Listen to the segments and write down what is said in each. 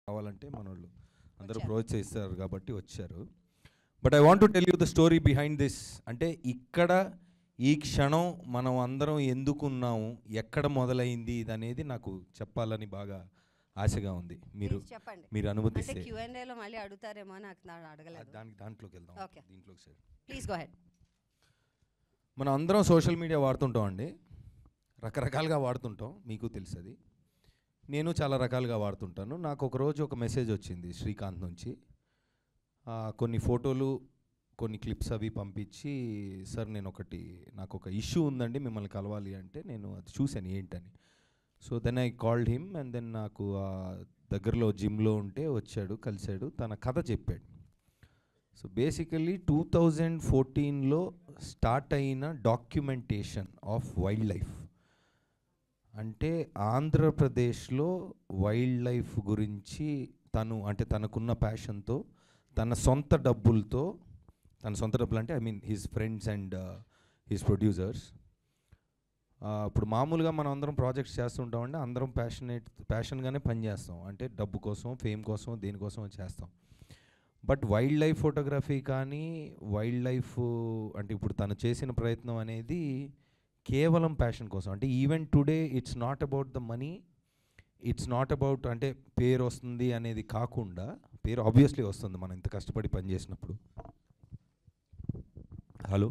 కావాలంటే మనోళ్ళు అందరూ ప్రోత్సహిస్తారు కాబట్టి వచ్చారు. But I want to tell you the story behind this. అంటే ఇక్కడ ఈ క్షణం మనం అందరం ఎందుకున్నాము, ఎక్కడ మొదలైంది ఇది అనేది నాకు చెప్పాలని బాగా ఆశగా ఉంది. మీరు అనుమతిస్తే Q&Aలో మళ్ళీ అడుగుతారేమో నాకు అడగలేదు. దాంట్లోకి వెళ్దాం. దీంట్లోకి సార్ ప్లీజ్ గో హెడ్. మనం అందరం సోషల్ మీడియా వాడుతుంటాం అండి, రకరకాలుగా వాడుతుంటాం, మీకు తెలుసది. నేను చాలా రకాలుగా వాడుతుంటాను. నాకు ఒకరోజు ఒక మెసేజ్ వచ్చింది శ్రీకాంత్ నుంచి. కొన్ని ఫోటోలు కొన్ని క్లిప్స్ అవి పంపించి, సార్ నాకు ఒక ఇష్యూ ఉందండి, మిమ్మల్ని కలవాలి అంటే నేను అది చూశాను ఏంటని. So then I called him and then నాకు దగ్గరలో జిమ్లో ఉంటే వచ్చాడు, కలిశాడు, తన కథ చెప్పాడు. సో బేసికల్లీ 2014లో స్టార్ట్ అయిన డాక్యుమెంటేషన్ ఆఫ్ వైల్డ్ లైఫ్. అంటే ఆంధ్రప్రదేశ్లో వైల్డ్ లైఫ్ గురించి తనకున్న ప్యాషన్తో తన సొంత డబ్బులు అంటే I mean his friends and his producers. ఇప్పుడు మామూలుగా మనం అందరం ప్రాజెక్ట్స్ చేస్తుంటామంటే అందరం ప్యాషన్గానే పనిచేస్తాం, అంటే డబ్బు కోసం, ఫేమ్ కోసం, దేనికోసం చేస్తాం. బట్ వైల్డ్ లైఫ్ ఫోటోగ్రఫీ కానీ వైల్డ్ లైఫ్ అంటే ఇప్పుడు తను చేసిన ప్రయత్నం అనేది కేవలం ప్యాషన్ కోసం. అంటే even today it's not about the money, it's not about అంటే పేరు వస్తుంది అనేది కాకుండా, పేరు ఆబ్వియస్లీ వస్తుంది మనం ఇంత కష్టపడి పనిచేసినప్పుడు. హలో.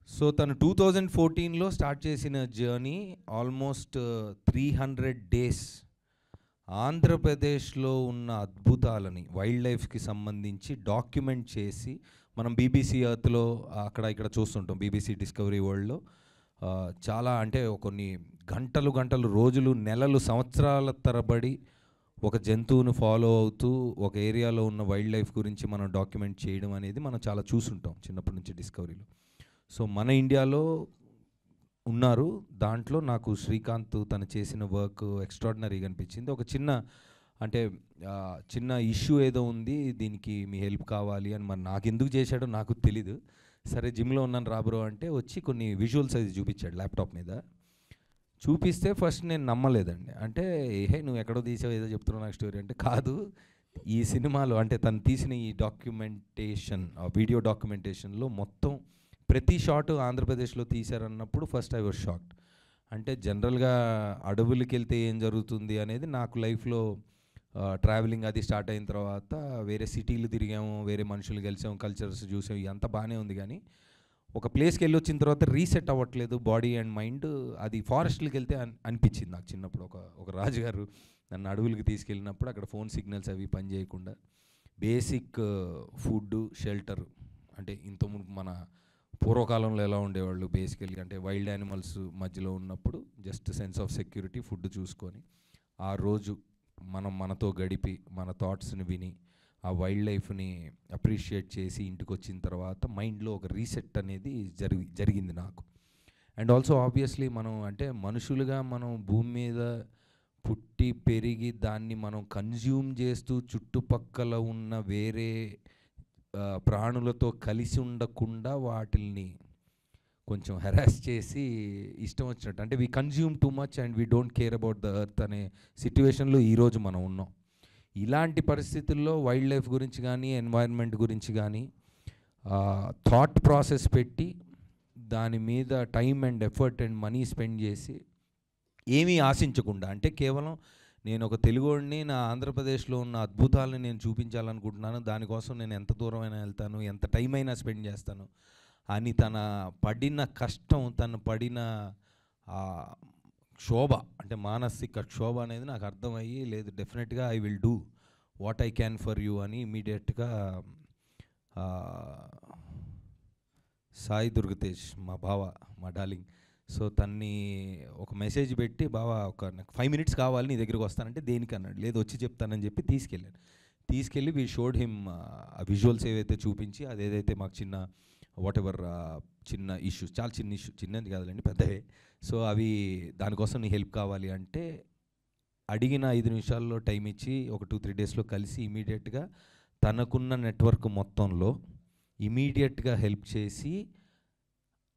సో తను 2014లో స్టార్ట్ చేసిన జర్నీ ఆల్మోస్ట్ 300 days ఆంధ్రప్రదేశ్లో ఉన్న అద్భుతాలని వైల్డ్ లైఫ్కి సంబంధించి డాక్యుమెంట్ చేసి, మనం బీబీసీ ఎర్త్లో అక్కడ ఇక్కడ చూస్తుంటాం, బీబీసీ డిస్కవరీ వరల్డ్లో చాలా అంటే కొన్ని గంటలు రోజులు నెలలు సంవత్సరాల తరబడి ఒక జంతువును ఫాలో అవుతూ ఒక ఏరియాలో ఉన్న వైల్డ్ లైఫ్ గురించి మనం డాక్యుమెంట్ చేయడం అనేది మనం చాలా చూసుంటాం చిన్నప్పటి నుంచి డిస్కవరీలో. సో మన ఇండియాలో ఉన్నారు. దాంట్లో నాకు శ్రీకాంత్ తను చేసిన వర్క్ ఎక్స్ట్రాడినరీగా అనిపించింది. ఒక చిన్న ఇష్యూ ఏదో ఉంది, దీనికి మీ హెల్ప్ కావాలి అని. మరి నాకు ఎందుకు చేశాడో నాకు తెలీదు. సరే జిమ్లో ఉన్నాను రాబ్రో అంటే వచ్చి కొన్ని విజువల్స్ అది చూపించాడు ల్యాప్టాప్ మీద. చూపిస్తే ఫస్ట్ నేను నమ్మలేదండి. అంటే నువ్వు ఎక్కడో తీసావు ఏదో చెప్తున్నావు నాకు స్టోరీ అంటే, కాదు ఈ సినిమాలో అంటే తను తీసిన ఈ డాక్యుమెంటేషన్, వీడియో డాక్యుమెంటేషన్లో మొత్తం ప్రతి షాట్ ఆంధ్రప్రదేశ్లో తీశారన్నప్పుడు ఫస్ట్ ఐ వాజ్ షాక్డ్. అంటే జనరల్గా అడవులకి వెళ్తే ఏం జరుగుతుంది అనేది నాకు లైఫ్లో ట్రావెలింగ్ అది స్టార్ట్ అయిన తర్వాత వేరే సిటీలు తిరిగాము, వేరే మనుషులు కలిసాము, కల్చర్స్ చూసాము, ఇదంతా బాగానే ఉంది. కానీ ఒక ప్లేస్కి వెళ్ళి వచ్చిన తర్వాత రీసెట్ అవ్వట్లేదు బాడీ అండ్ మైండ్. అది ఫారెస్ట్కి వెళ్తే అనిపించింది నాకు చిన్నప్పుడు. ఒక రాజుగారు నన్ను అడవులకి తీసుకెళ్ళినప్పుడు అక్కడ ఫోన్ సిగ్నల్స్ అవి పని చేయకుండా బేసిక్ ఫుడ్, షెల్టర్, అంటే ఇంతకుముందు మన పూర్వకాలంలో ఎలా ఉండేవాళ్ళు బేసికల్గా అంటే వైల్డ్ యానిమల్స్ మధ్యలో ఉన్నప్పుడు just sense of security, food చూసుకొని ఆ రోజు మనతో గడిపి మన థాట్స్ని విని ఆ వైల్డ్ లైఫ్ని అప్రిషియేట్ చేసి ఇంటికి వచ్చిన తర్వాత మైండ్లో ఒక రీసెట్ అనేది జరిగింది నాకు. అండ్ ఆల్సో ఆబ్వియస్లీ మనం అంటే మనుషులుగా మనం భూమి మీద పుట్టి పెరిగి దాన్ని మనం కన్జ్యూమ్ చేస్తూ చుట్టుపక్కల ఉన్న వేరే ప్రాణులతో కలిసి ఉండకుండా వాటిల్ని కొంచెం హెరాస్ చేసి ఇష్టం వచ్చినట్టు అంటే we consume too much and we don't care about the earth అనే సిట్యువేషన్లో ఈరోజు మనం ఉన్నాం. ఇలాంటి పరిస్థితుల్లో వైల్డ్ లైఫ్ గురించి కానీ ఎన్వైరన్మెంట్ గురించి కానీ థాట్ ప్రాసెస్ పెట్టి దాని మీద time and effort and money spend చేసి ఏమీ ఆశించకుండా, అంటే కేవలం నేను ఒక తెలుగువాడిని, నా ఆంధ్రప్రదేశ్లో ఉన్న అద్భుతాలను నేను చూపించాలనుకుంటున్నాను, దానికోసం నేను ఎంత దూరమైనా వెళ్తాను, ఎంత టైం అయినా స్పెండ్ చేస్తాను అని తన పడిన కష్టం, తను పడిన క్షోభ అంటే మానసిక క్షోభ అనేది నాకు అర్థమయ్యి, లేదు డెఫినెట్గా I will do what I can for you అని ఇమీడియట్గా సాయి దుర్గతేజ్ మా బావ, మా డార్లింగ్, సో తన్ని ఒక మెసేజ్ పెట్టి, బావ నాకు 5 minutes కావాలి నీ దగ్గరికి వస్తానంటే, దేనికి అన్నాడు. లేదు వచ్చి చెప్తానని చెప్పి తీసుకెళ్ళి వీ షోడ్ హిమ్ ఆ విజువల్స్ ఏవైతే చూపించి, అదేదైతే మాకు చిన్న చిన్న ఇష్యూస్, చాలా చిన్న ఇష్యూ, చిన్నది కాదులేండి పెద్దవే. సో అవి దానికోసం నీ హెల్ప్ కావాలి అంటే అడిగిన 5 నిమిషాల్లో టైం ఇచ్చి ఒక 2-3 daysలో కలిసి ఇమీడియట్గా తనకున్న నెట్వర్క్ మొత్తంలో ఇమీడియట్గా హెల్ప్ చేసి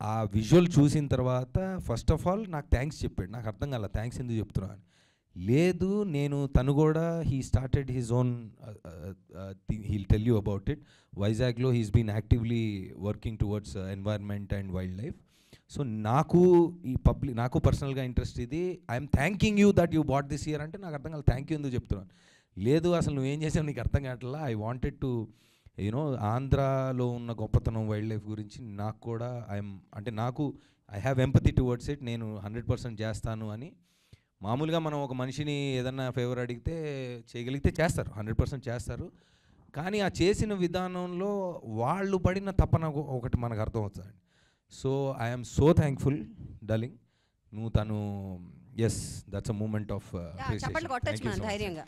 ఆ విజువల్ చూసిన తర్వాత ఫస్ట్ ఆఫ్ ఆల్ నాకు థ్యాంక్స్ చెప్పాడు. నాకు అర్థం కాల థ్యాంక్స్ ఎందుకు చెప్తున్నాను. లేదు నేను తను కూడా he started his own he'll tell you about it. వైజాగ్లో he's been actively working towards environment and wildlife. So నాకు నాకు పర్సనల్గా ఇంట్రెస్ట్ ఇది. I'm thanking you that you bought this year అంటే నాకు అర్థం కాదు థ్యాంక్ యూ ఎందుకు చెప్తున్నాను. లేదు అసలు నువ్వేం చేసావు నీకు అర్థం కావట్లా. ఐ వాంటెడ్ టు యూనో ఆంధ్రాలో ఉన్న గొప్పతనం వైల్డ్ లైఫ్ గురించి నాకు కూడా I have empathy towards it. నేను 100% చేస్తాను అని. మామూలుగా మనం ఒక మనిషిని ఏదన్నా ఫేవర్ అడిగితే చేయగలిగితే చేస్తారు, 100% చేస్తారు. కానీ ఆ చేసిన విధానంలో వాళ్ళు పడిన తపన ఒకటి మనకు అర్థమవుతుంది. So I'm so thankful darling. తను yes that's a moment of ధైర్యంగా.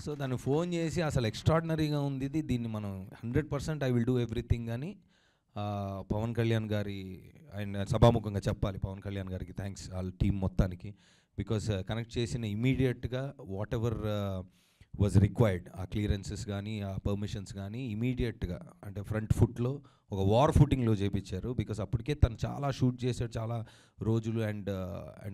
సో తను ఫోన్ చేసి అసలు ఎక్స్ట్రాడినరీగా ఉంది ఇది, దీన్ని మనం 100% ఐ విల్ డూ ఎవ్రీథింగ్ అని పవన్ కళ్యాణ్ గారి ఆయన సభాముఖంగా చెప్పాలి. పవన్ కళ్యాణ్ గారికి థ్యాంక్స్ వాళ్ళ టీం మొత్తానికి. బికాస్ కనెక్ట్ చేసిన ఇమీడియట్గా వాట్ ఎవర్ వాజ్ రిక్వైర్డ్ ఆ క్లియరెన్సెస్ కానీ ఆ పర్మిషన్స్ కానీ ఇమీడియట్గా అంటే ఫ్రంట్ ఫుట్లో ఒక వార్ ఫుటింగ్లో చేయించారు. బికాస్ అప్పటికే తను చాలా షూట్ చేశాడు చాలా రోజులు. And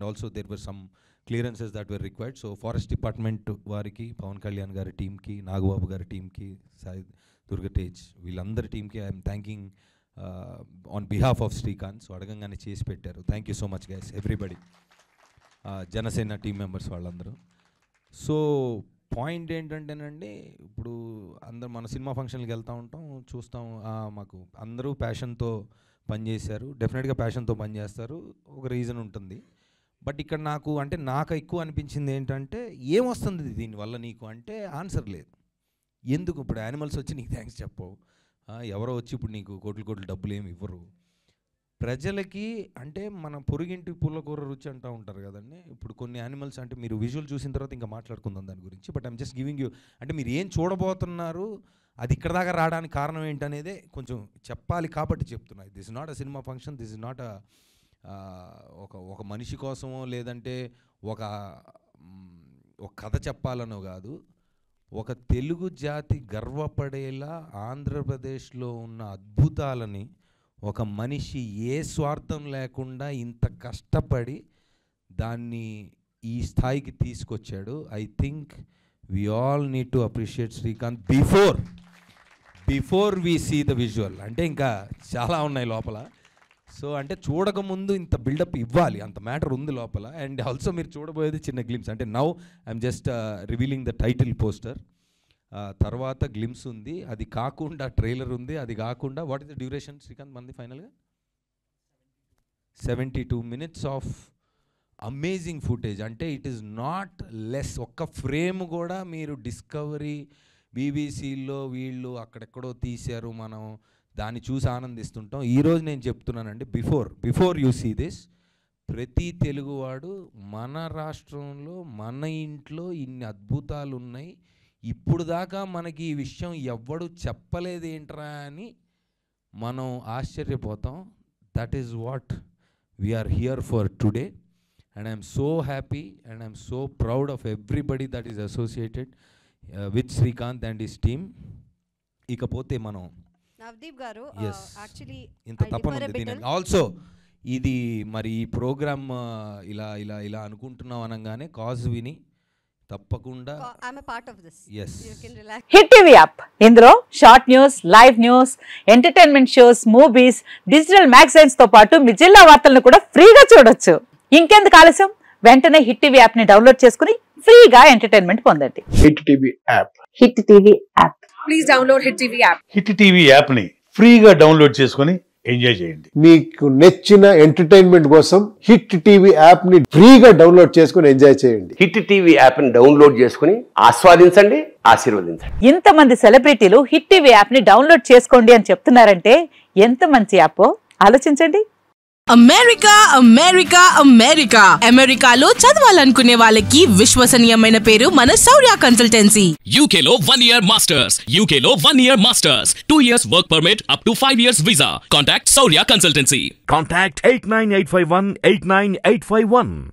also there were some clearances that were required. So forest department వారికి, పవన్ కళ్యాణ్ గారి టీంకి, నాగబాబు గారి టీంకి, సాయి దుర్గతేజ్ వీళ్ళందరి టీంకి I'm thanking on behalf of Srikanth. So అడగంగానే చేసి పెట్టారు. Thank you so much guys everybody, Janasena team members వాళ్ళందరూ. సో పాయింట్ ఏంటంటేనండి, ఇప్పుడు అందరు మన సినిమా ఫంక్షన్కి వెళ్తూ ఉంటాం, చూస్తాం, మాకు అందరూ ప్యాషన్తో పనిచేశారు. డెఫినెట్గా ప్యాషన్తో పనిచేస్తారు, ఒక రీజన్ ఉంటుంది. బట్ ఇక్కడ నాకు ఎక్కువ అనిపించింది ఏంటంటే ఏమొస్తుంది దీనివల్ల నీకు అంటే ఆన్సర్ లేదు. ఎందుకు ఇప్పుడు యానిమల్స్ వచ్చి నీకు థ్యాంక్స్ చెప్పవు, ఎవరో వచ్చి ఇప్పుడు నీకు కోట్లు డబ్బులు ఏమి ఇవ్వరు. ప్రజలకి అంటే మన పొరుగింటి పుల్లకూర రుచి అంటూ ఉంటారు కదండి. ఇప్పుడు కొన్ని యానిమల్స్ అంటే మీరు విజువల్ చూసిన తర్వాత ఇంకా మాట్లాడుకుందాం దాని గురించి. But I'm just giving you అంటే మీరు ఏం చూడబోతున్నారు, అది ఇక్కడ దాకా రావడానికి కారణం ఏంటనేదే కొంచెం చెప్పాలి కాబట్టి చెప్తున్నా. This is not a cinema function, this is not ఒక మనిషి కోసమో లేదంటే ఒక కథ చెప్పాలనో కాదు. ఒక తెలుగు జాతి గర్వపడేలా ఆంధ్రప్రదేశ్లో ఉన్న అద్భుతాలని ఒక మనిషి ఏ స్వార్థం లేకుండా ఇంత కష్టపడి దాన్ని ఈ స్థాయికి తీసుకొచ్చాడు. I think we all need to appreciate Srikanth before we see the visual. అంటే ఇంకా చాలా ఉన్నాయి లోపల. సో అంటే చూడకముందు ఇంత బిల్డప్ ఇవ్వాలి, అంత మ్యాటర్ ఉంది లోపల. అండ్ ఆల్సో మీరు చూడబోయేది చిన్న గ్లిమ్స్. అంటే now I'm just revealing the title poster. తర్వాత గ్లిమ్స్ ఉంది, అది కాకుండా ట్రైలర్ ఉంది, అది కాకుండా what is the duration Srikanth మంది ఫైనల్గా 72 minutes ఆఫ్ అమేజింగ్ ఫుటేజ్. అంటే ఇట్ ఈస్ నాట్ లెస్. ఒక్క ఫ్రేమ్ కూడా మీరు డిస్కవరీ బీబీసీలో వీళ్ళు అక్కడెక్కడో తీశారు, మనం దాన్ని చూసి ఆనందిస్తుంటాం. ఈరోజు నేను చెప్తున్నానండి, బిఫోర్ యూ సీ దిస్, ప్రతి తెలుగువాడు మన రాష్ట్రంలో మన ఇంట్లో ఇన్ని అద్భుతాలు ఉన్నాయి, ఇప్పుడు దాకా మనకి ఈ విషయం ఎవ్వడు చెప్పలేదేంట్రా అని మనం ఆశ్చర్యపోతాం. That is what we are here for today. And I'm so happy and I'm so proud of everybody that is associated with Srikanth and his team. ఇకపోతే మనం నవదీప్ గారు ఇంత తప్పనుంది ఆల్సో. ఇది మరి ఈ ప్రోగ్రామ్ ఇలా అనుకుంటున్నాం అనగానే కాజ్ విని తప్పకుండా హిట్ టీవీ యాప్. ఇందులో short news, live news, entertainment shows, movies, digital magazines తో పాటు మీ జిల్లా వార్తలను కూడా ఫ్రీగా చూడొచ్చు. ఇంకెందుకు ఆలస్యం, వెంటనే హిట్ టీవీ యాప్ ని డౌన్లోడ్ చేసుకుని ఫ్రీగా ఎంటర్టైన్మెంట్ పొందండి. Hit TV app. Hit TV app. Please download hit TV app. Hit TV app ని ఫ్రీగా డౌన్లోడ్ చేసుకుని ఎంజాయ్ చేయండి. మీకు నచ్చిన ఎంటర్టైన్మెంట్ కోసం హిట్ టీవీ యాప్ ని ఫ్రీగా డౌన్లోడ్ చేసుకుని ఎంజాయ్ చేయండి. హిట్ టీవీ యాప్ ని డౌన్లోడ్ చేసుకుని ఆస్వాదించండి, ఆశీర్వదించండి. ఇంతమంది సెలబ్రిటీలు హిట్ టీవీ యాప్ ని డౌన్లోడ్ చేసుకోండి అని చెప్తున్నారంటే ఎంత మంచి యాప్ ఆలోచించండి. అమెరికా అమెరికాలో చదవాలనుకునే వాళ్ళకి విశ్వసనీయమైన పేరు మన శౌర్య కన్సల్టెన్సీ. UKలో 1 year masters, UKలో 1 year masters, 2 years work permit up to 5 years visa. Contact Shaurya Consultancy. Contact 89851 89851.